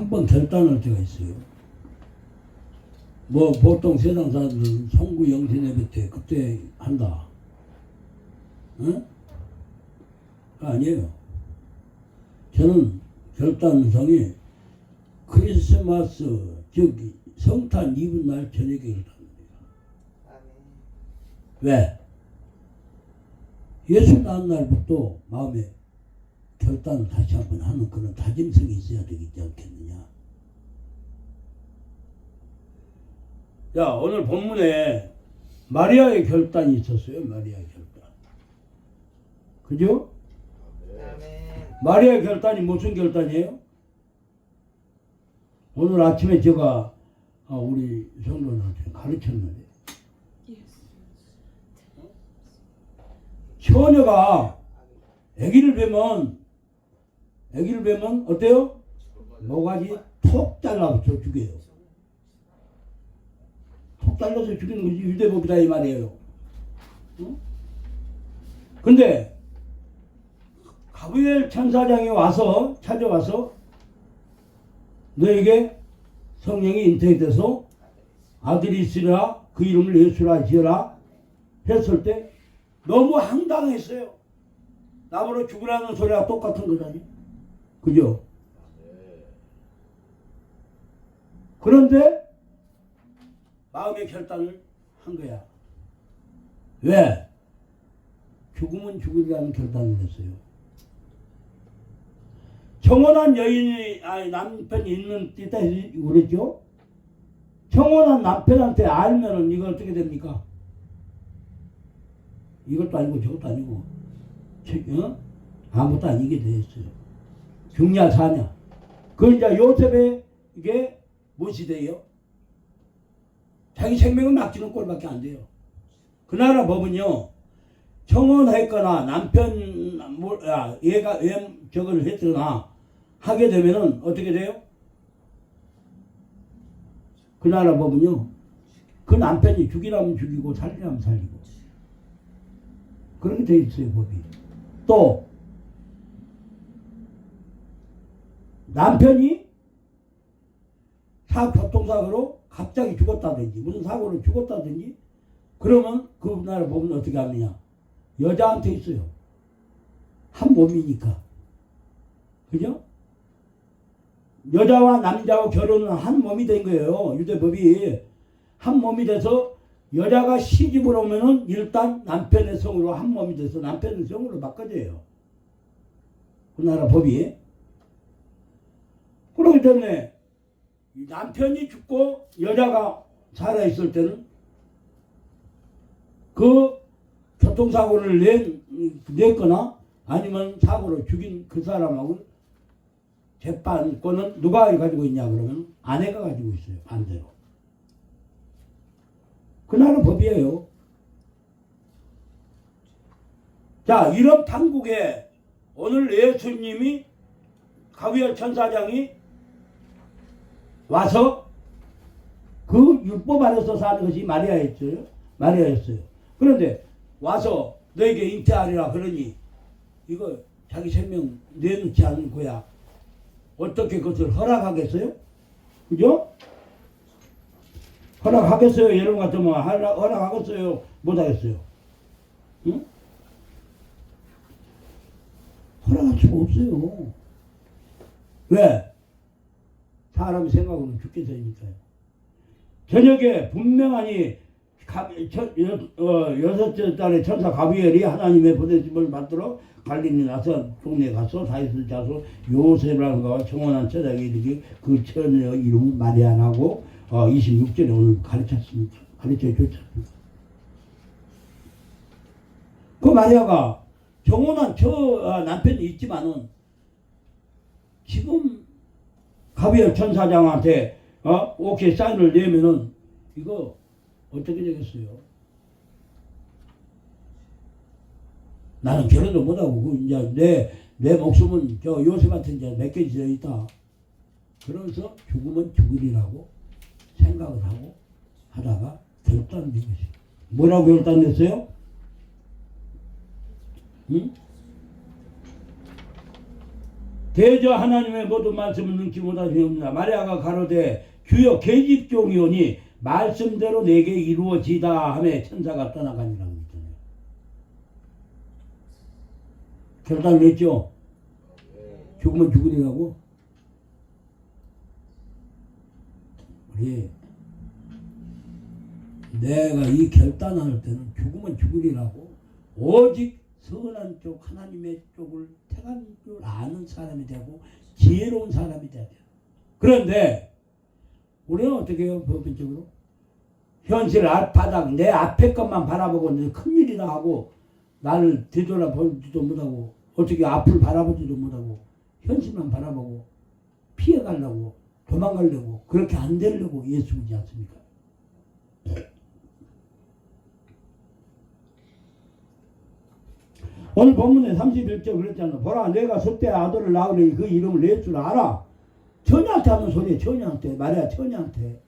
한 번 결단할 때가 있어요. 뭐 보통 세상 사람들은 성구 영신예배 때 그때 한다. 응? 아니에요. 저는 결단성이 크리스마스 즉 성탄 이브날 저녁에 결단합니다. 왜? 예수 낳은 날부터 마음에 결단을 다시 한번 하는 그런 다짐성이 있어야 되지 않겠느냐. 자, 오늘 본문에 마리아의 결단이 있었어요. 마리아의 결단. 그죠? 마리아의 결단이 무슨 결단이에요? 오늘 아침에 제가 우리 성도들한테 가르쳤는데 처녀가 아기를 뵈면 어때요? 모가지 톡 잘라서 죽여요. 톡 잘라서 죽이는 것이 유대법이다 이 말이에요. 근데 가브리엘 천사장이 찾아와서 너에게 성령이 잉태돼서 아들이 있으리라 그 이름을 예수라 지어라 했을 때 너무 황당했어요. 나보러 죽으라는 소리와 똑같은 거잖아요. 그죠? 그런데 마음의 결단을 한 거야. 왜? 죽으면 죽으리라는 결단을 했어요. 청혼한 여인이 남편이 있는 때다 그랬죠? 청혼한 남편한테 알면은 이거 어떻게 됩니까? 이것도 아니고 저것도 아니고 아무것도 아니게 되었어요. 중냐 사냐. 그 이제 요셉의 이게 무엇이 돼요? 자기 생명을 맡기는 꼴밖에 안 돼요. 그 나라 법은요. 청혼했거나 얘가 저걸 했거나 하게 되면은 어떻게 돼요? 그 나라 법은요. 그 남편이 죽이라면 죽이고 살리라면 살리고 그렇게 돼 있어요 법이. 또 남편이 교통사고로 갑자기 죽었다든지 무슨 사고로 죽었다든지 그러면 그 나라 법은 어떻게 하느냐. 여자한테 있어요. 한 몸이니까. 그죠? 여자와 남자와 결혼은 한 몸이 된 거예요. 유대법이. 한 몸이 돼서 여자가 시집을 오면은 일단 남편의 성으로 한 몸이 돼서 남편의 성으로 바꿔져요. 그 나라 법이. 그렇기 때문에 남편이 죽고 여자가 살아있을 때는 그 교통사고를 냈거나 아니면 사고로 죽인 그 사람하고 재판권은 누가 가지고 있냐 그러면 아내가 가지고 있어요. 반대로. 그 나라 법이에요. 자, 이런 판국에 오늘 예수님이 가브리엘 천사장이 와서 그 율법 안에서 사는 것이 마리아였어요. 그런데 와서 너에게 잉태하리라 그러니 이거 자기 생명 내놓지 않은 거야. 어떻게 그것을 허락하겠어요? 그죠? 허락하겠어요? 여러분 같으면 허락하겠어요? 못하겠어요? 응? 허락할 수가 없어요. 왜? 사람 생각으로는 죽겠으니까요. 저녁에 분명하니 여섯째 달에 천사 가브리엘이 하나님의 보내심을 받들어 갈릴리 나서 동네에 가서 다윗을 자서 요셉이라는 거와 청혼한 처자에게 이르기 그 처녀 이름은 마리아라고 26절에 오늘 가르쳐줬습니다. 그 마리아가 청혼한 남편이 있지만은 지금 가브리엘 천사장한테 오케이 사인을 내면은 이거 어떻게 되겠어요? 나는 결혼도 못하고 이제 내 목숨은 저 요셉한테 이제 맡겨져 있다. 그러면서 죽으면 죽으리라고 생각을 하고 하다가 결단된 것이. 뭐라고 결단했어요? 응? 대저 하나님의 모든 말씀을 능치 못하시옵니다. 마리아가 가로되 주여 계집종이오니 말씀대로 내게 이루어지다 하며 천사가 떠나가니라고 했잖아요. 결단을 했죠. 죽으면 죽으리라고. 우리 내가 이 결단할 때는 죽으면 죽으리라고 오직 선한 쪽 하나님의 쪽을 택한 줄 아는 사람이 되고 지혜로운 사람이 돼야 돼요. 그런데 우리는 어떻게 해요? 법적으로 현실 바닥 내 앞에 것만 바라보고 큰일이다 하고 나를 뒤돌아보지도 못하고 어떻게 앞을 바라보지도 못하고 현실만 바라보고 피해가려고 도망가려고 그렇게 안 되려고 예수 믿지 않습니까? 오늘 본문에 31절 그랬잖아. 보라 내가 숫대 아들을 낳으니 그 이름을 낼 줄 알아. 처녀한테 하는 소리야. 처녀한테. 말이야 처녀한테.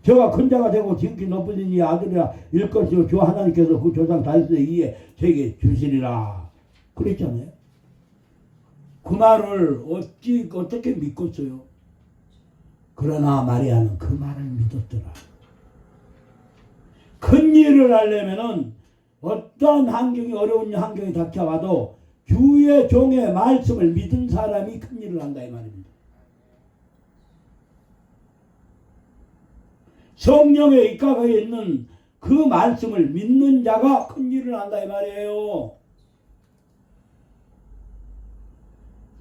저가 큰 자가 되고 지극히 높으신 이 아들이라 일것이요 주 하나님께서 그 조상 다윗의 이에 저에게 주시리라. 그랬잖아요. 그 말을 어떻게 믿겠어요? 그러나 마리아는 그 말을 믿었더라. 큰 일을 하려면은 어떤 환경이 어려운 환경이 닥쳐와도 주의 종의 말씀을 믿은 사람이 큰 일을 한다 이 말입니다. 성령에 입각하여 있는 그 말씀을 믿는 자가 큰 일을 한다 이 말이에요.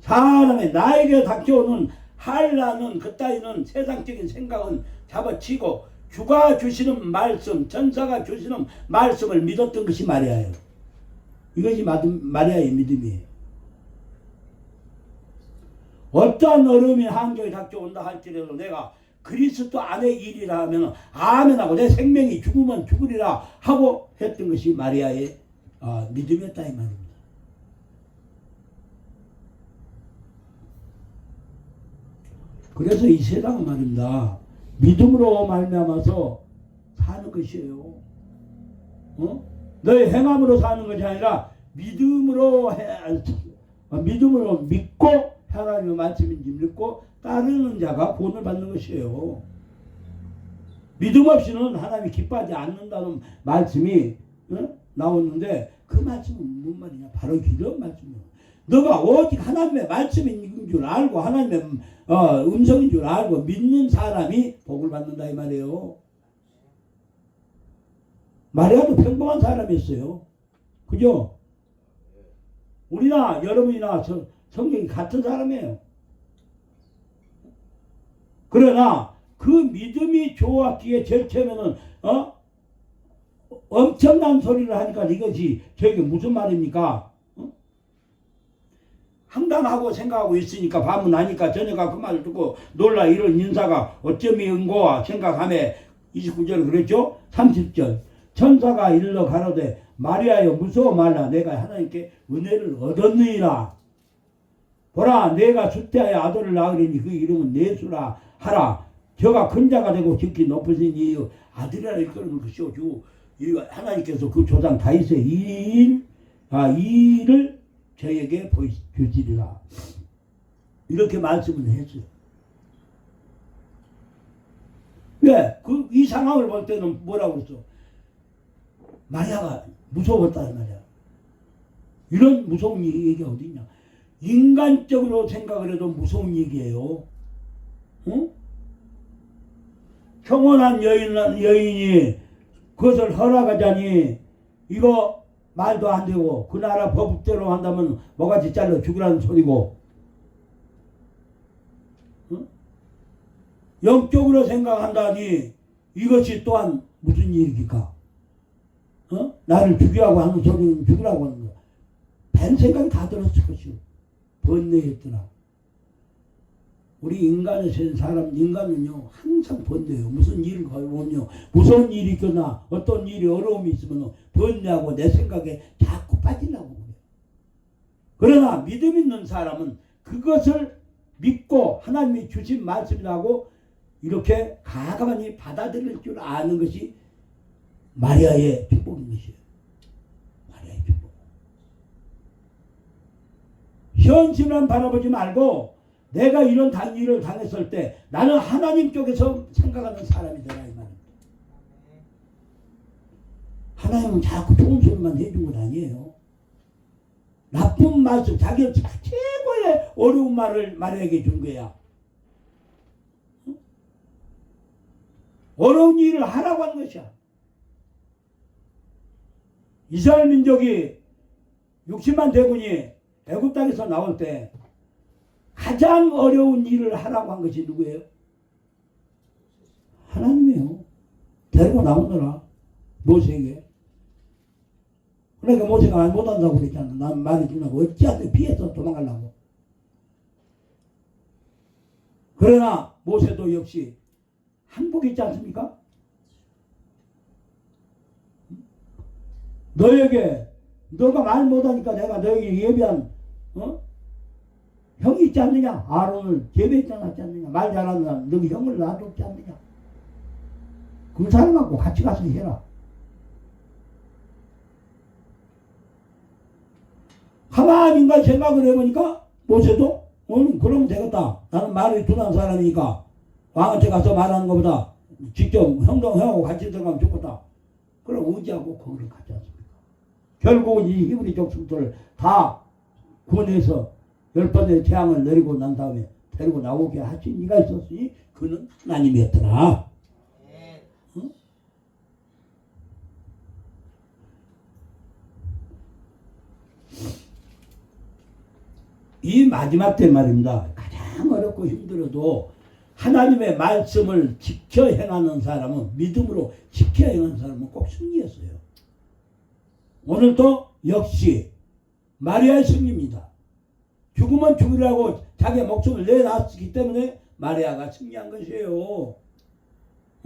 사람의 나에게 닥쳐오는 한란은 그따위는 세상적인 생각은 잡아치고 주가 주시는 말씀, 천사가 주시는 말씀을 믿었던 것이 마리아예요. 이것이 마리아의 믿음이에요. 어떠한 어려움이 환경이 닥쳐온다 할지라도 내가 그리스도 안의 일이라 하면 아멘하고 내 생명이 죽으면 죽으리라 하고 했던 것이 마리아의 믿음이었다 이 말입니다. 그래서 이 세상은 말입니다. 믿음으로 말미암아서 사는 것이에요. 너의 행함으로 사는 것이 아니라 믿음으로 믿고 하나님의 말씀인지 믿고 따르는 자가 구원을 받는 것이에요. 믿음 없이는 하나님이 기뻐하지 않는다는 말씀이 나오는데 그 말씀은 무슨 말이냐? 바로 이런 말씀이에요. 너가 오직 하나님의 말씀인 줄 알고 하나님의 음성인 줄 알고 믿는 사람이 복을 받는다 이 말이에요. 마리아도 평범한 사람이었어요. 그죠? 우리나 여러분이나 성경이 같은 사람이에요. 그러나 그 믿음이 좋았기에 제일 처음에는 엄청난 소리를 하니까 이것이 저게 무슨 말입니까? 황당하고 생각하고 있으니까 밤은 나니까 저녁아 그 말을 듣고 놀라 이런 인사가 어쩜 은고와 생각하며 29절 그랬죠? 30절 천사가 일러 가로되 마리아여 무서워 말라 내가 하나님께 은혜를 얻었느니라. 보라 내가 숫대하여 아들을 낳으리니 그 이름은 예수라 하라. 저가 큰 자가 되고 지극히 높으신 이 아들이라 일컬을 것이오. 주 하나님께서 그 조상 다윗의 일을 저에게 보여주시리라. 이렇게 말씀을 했어요. 왜? 이 상황을 볼 때는 뭐라고 했어? 마리아가 무서웠다 말이야. 이런 무서운 얘기가 어디냐? 인간적으로 생각을 해도 무서운 얘기예요. 응? 평온한 여인이 그것을 허락하자니 이거 말도 안 되고 그 나라 법대로 한다면 뭐같이 잘라 죽으라는 소리고 응? 영적으로 생각한다니 이것이 또한 무슨 일입니까? 나를 죽이라고 하는 소리는 죽으라고 하는 거야. 반 생각이 다 들었을 것이오. 번뇌했더라. 우리 인간의 인간은요 항상 번뇌해요. 무슨 일을 걸면요 무서운 일이 있거나 어떤 일이 어려움이 있으면 번뇌하고 내 생각에 자꾸 빠지려고 그래요. 그러나 믿음 있는 사람은 그것을 믿고 하나님이 주신 말씀이라고 이렇게 가만히 받아들일 줄 아는 것이 마리아의 축복인 것이에요. 마리아의 축복. 현실만 바라보지 말고 내가 이런 일을 당했을 때 나는 하나님 쪽에서 생각하는 사람이 되라 이 말입니다. 하나님은 자꾸 좋은 소리만 해준 건 아니에요. 나쁜 말씀, 자기 최고의 어려운 말을 말에게 준 거야. 어려운 일을 하라고 하는 것이야. 이스라엘 민족이 60만 대군이 애굽 땅에서 나올 때 가장 어려운 일을 하라고 한 것이 누구예요? 하나님이에요. 데리고 나오느라 모세에게. 그러니까 모세가 말 못한다고 그랬잖아. 난 말이 주라고 어찌하든 피해서 도망가려고. 그러나 모세도 역시 항복이 있지 않습니까? 너에게 너가 말 못하니까 내가 너에게 예비한 형이 있지 않느냐? 아론을 예배했지 않느냐? 말 잘하는 사람 너희 형을 놔뒀지 않느냐? 그 사람하고 같이 가서 해라. 가만히 인간 생각을 해보니까 모세도 그러면 되겠다. 나는 말이 둔한 사람이니까 왕한테 가서 말하는 것보다 직접 형하고 같이 들어가면 좋겠다. 그럼 의지하고 거기를 갔지 않습니까? 결국은 이 히브리 족속들을 다 구원해서 10번의 재앙을 내리고 난 다음에 데리고 나오게 하신 이가 있었으니 그는 하나님이었더라. 응? 이 마지막 때 말입니다. 가장 어렵고 힘들어도 하나님의 말씀을 지켜 행하는 사람은, 믿음으로 지켜 행하는 사람은 꼭 승리했어요. 오늘도 역시 마리아의 승리입니다. 죽으면 죽으라고 자기의 목숨을 내놨기 때문에 마리아가 승리한 것이에요.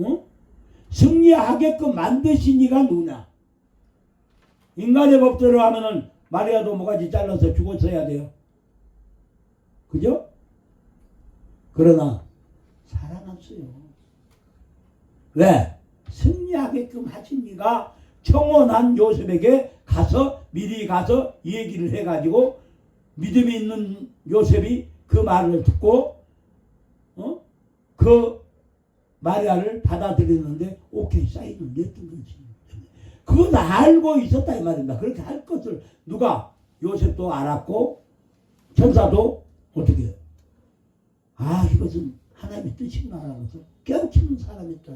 응? 승리하게끔 만드신 이가 누구냐? 인간의 법대로 하면은 마리아도 모가지 잘라서 죽었어야 돼요. 그죠? 그러나 살아났어요. 왜? 승리하게끔 하신 이가 청혼한 요셉에게 가서 미리 가서 얘기를 해가지고 믿음이 있는 요셉이 그 말을 듣고 그 마리아를 받아들였는데 오케이 사인을 냈던 거지. 그건 알고 있었다 이 말입니다. 그렇게 할 것을 누가? 요셉도 알았고 천사도 어떻게 해요? 아 이것은 하나님의 뜻이구나 하면서 깨우치는 사람이 있다.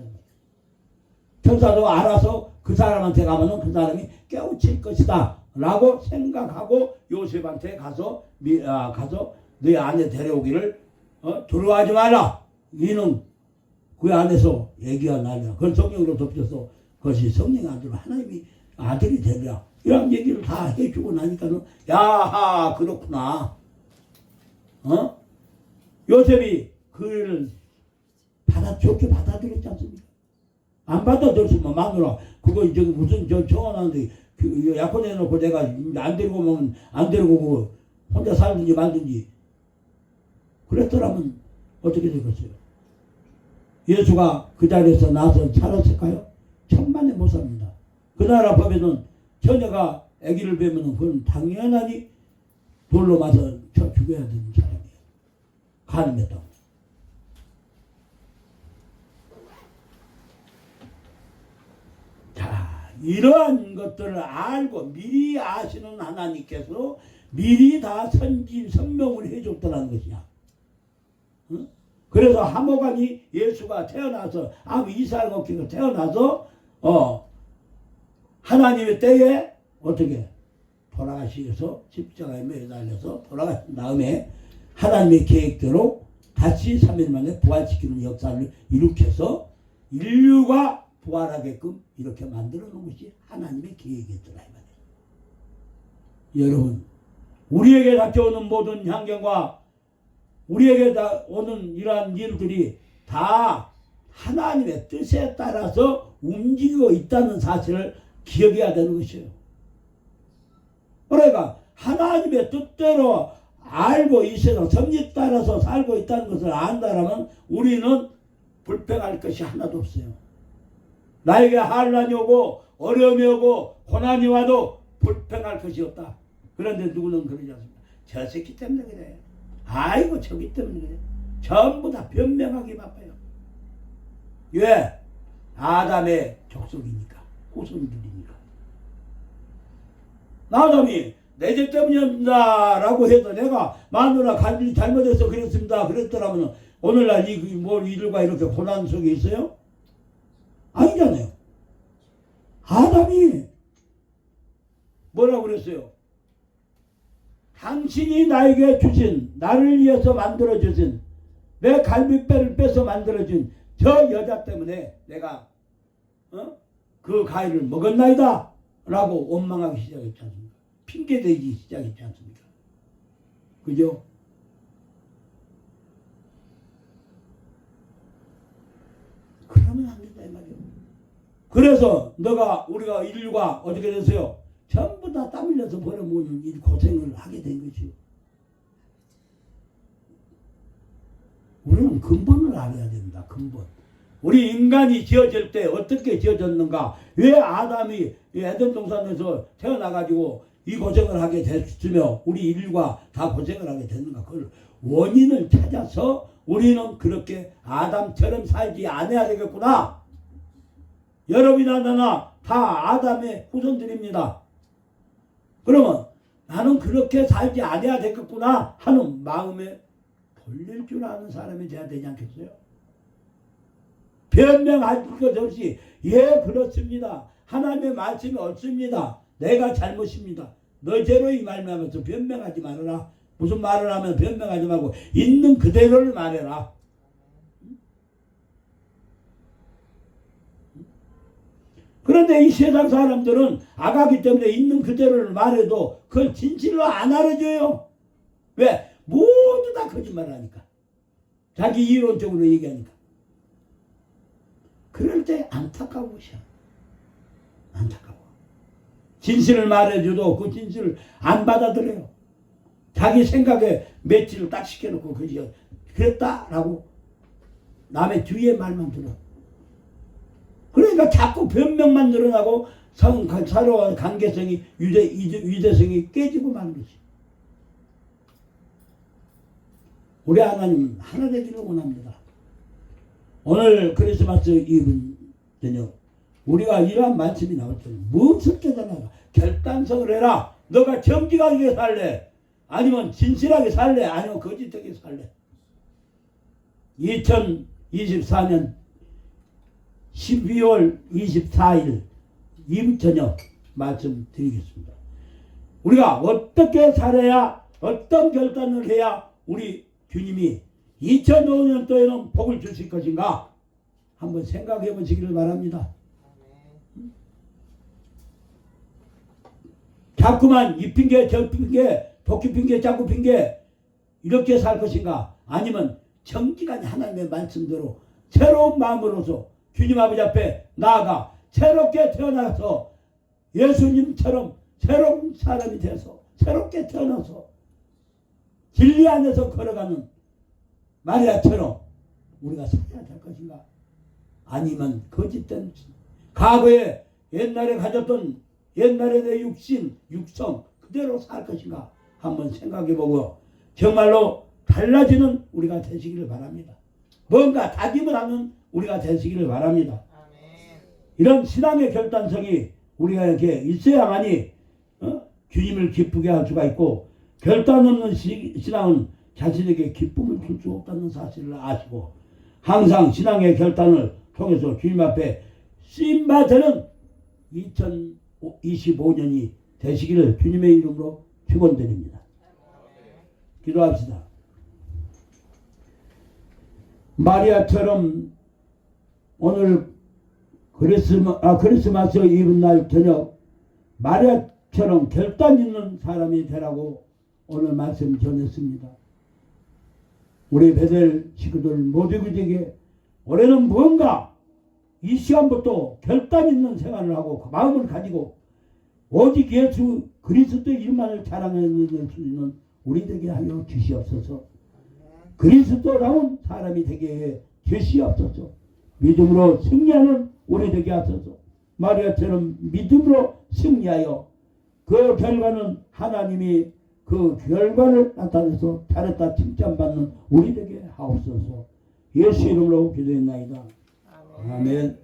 천사도 알아서 그 사람한테 가면은 그 사람이 깨우칠 것이다 라고 생각하고 요셉한테 가서 너희 아내 데려오기를 두려워하지 말라. 이는 그 안에서 얘기가 나냐. 그걸 성령으로 덮여서 그것이 성령의 아들로 하나님이 아들이 되리라. 이런 얘기를 다 해주고 나니까는 야하 그렇구나. 요셉이 그를 좋게 받아들였지 않습니까? 안 받아들였으면 마누라 그거 저기 무슨 청혼하는데 약혼 해놓고 내가 안 데리고 오면 안 데리고 오고 혼자 살든지 말든지 그랬더라면 어떻게 되겠어요? 예수가 그 자리에서 나서 살았을까요? 천만에 못 삽니다. 그 나라 법에는 처녀가 아기를 뵈면 그건 당연하니 돌로 맞아 쳐 죽여야 되는 사람이에요. 가늠했다. 자, 이러한 것들을 알고 미리 아시는 하나님께서 미리 다 선명을 해줬다는 것이야. 응? 그래서 하모간이 예수가 태어나서 이스라엘 국기가 태어나서 하나님의 때에 어떻게 돌아가시면서 십자가에 매달려서 돌아가신 다음에 하나님의 계획대로 다시 3일 만에 부활시키는 역사를 일으켜서 인류가 부활하게끔 이렇게 만들어 놓은 것이 하나님의 계획이었더라 이 말이에요. 여러분 우리에게 닥쳐오는 모든 환경과 우리에게 오는 이러한 일들이 다 하나님의 뜻에 따라서 움직이고 있다는 사실을 기억해야 되는 것이에요. 그러니까 하나님의 뜻대로 알고 이 세상 섭리에 따라서 살고 있다는 것을 안다라면 우리는 불평할 것이 하나도 없어요. 나에게 환난이 오고 어려움이 오고 고난이 와도 불평할 것이 없다. 그런데 누구는 그러지 않습니다. 저 새끼 때문에 그래. 아이고 저기 때문에 그래. 전부 다 변명하기 바빠요. 왜? 아담의 족속이니까. 후손들이니까. 아담이 내 죄 때문입니다 라고 해도 내가 마누라 간절히 잘못해서 그랬습니다 그랬더라면 오늘날 뭘 이들과 이렇게 고난 속에 있어요? 아니잖아요. 아담이 뭐라고 그랬어요? 당신이 나에게 주신, 나를 위해서 만들어주신, 내 갈비뼈를 빼서 만들어준 저 여자 때문에 내가 그 과일을 먹었나이다 라고 원망하기 시작했지 않습니까? 핑계대기 시작했지 않습니까? 그죠? 그러면 안 된다 이 말이에요. 그래서 우리가 인류가 어떻게 됐어요? 전부 다 땀 흘려서 벌어모으는 이 고생을 하게 된 것이요. 우리는 근본을 알아야 된다. 근본. 우리 인간이 지어질 때 어떻게 지어졌는가? 왜 아담이 에덴 동산에서 태어나가지고 이 고생을 하게 됐으며 우리 인류가 다 고생을 하게 됐는가? 그걸 원인을 찾아서 우리는 그렇게 아담처럼 살지 않아야 되겠구나. 여러분이나 나나 다 아담의 후손들입니다. 그러면 나는 그렇게 살지 않아야 되겠구나 하는 마음에 돌릴 줄 아는 사람이 돼야 되지 않겠어요? 변명할 것 없이 예 그렇습니다. 하나님의 말씀이 옳습니다. 내가 잘못입니다. 너제로 이 말하면서 변명하지 말아라. 무슨 말을 하면 변명하지 말고 있는 그대로를 말해라. 그런데 이 세상 사람들은 악하기 때문에 있는 그대로를 말해도 그걸 진실로 안 알아줘요. 왜? 모두 다 거짓말하니까. 자기 이론적으로 얘기하니까. 그럴 때 안타까워. 안타까워. 진실을 말해줘도 그 진실을 안 받아들여요. 자기 생각에 매치를 딱 시켜놓고 그랬다라고 남의 주위의 말만 들어. 그러니까 자꾸 변명만 늘어나고 서로의 관계성이 유대성이 깨지고 마는 것이. 우리 하나님은 하나 되기를 원합니다. 오늘 크리스마스 이브 저녁 우리가 이러한 말씀이 나올 때 무엇을 깨달아가 결단성을 해라. 너가 정직하게 살래? 아니면 진실하게 살래? 아니면 거짓되게 살래? 2024년 12월 24일 이브 저녁 말씀드리겠습니다. 우리가 어떻게 살아야 어떤 결단을 해야 우리 주님이 2005년도에는 복을 주실 것인가 한번 생각해 보시기를 바랍니다. 자꾸만 이 핑계 저 핑계 도끼 핑계 짝구 핑계 이렇게 살 것인가 아니면 정직한 하나님의 말씀대로 새로운 마음으로서 주님 아버지 앞에 나아가 새롭게 태어나서 예수님처럼 새로운 사람이 돼서 새롭게 태어나서 진리 안에서 걸어가는 마리아처럼 우리가 살아야 될 것인가? 아니면 거짓된 과거에 옛날에 가졌던 옛날에 내 육성 그대로 살 것인가? 한번 생각해보고 정말로 달라지는 우리가 되시기를 바랍니다. 뭔가 다짐을 하는 우리가 되시기를 바랍니다. 이런 신앙의 결단성이 우리가 이렇게 있어야만이 주님을 기쁘게 할 수가 있고 결단 없는 신앙은 자신에게 기쁨을 줄 수 없다는 사실을 아시고 항상 신앙의 결단을 통해서 주님 앞에 쓰임받는 2025년이 되시기를 주님의 이름으로 축원드립니다. 기도합시다. 마리아처럼 오늘 크리스마스 이브날 저녁 마리아처럼 결단 있는 사람이 되라고 오늘 말씀 전했습니다. 우리 베델 식구들 모두에게 올해는 뭔가 이 시간부터 결단 있는 생활을 하고 마음을 가지고 오직 예수 그리스도의 이름만을 자랑하는 수 있는 우리에게 하여 주시옵소서. 그리스도라운 사람이 되게 해 주시옵소서. 믿음으로 승리하는 우리 되게 하소서. 마리아처럼 믿음으로 승리하여 그 결과는 하나님이 그 결과를 나타내서 잘했다 칭찬받는 우리 되게 하옵소서. 예수 이름으로 기도했나이다. 아멘.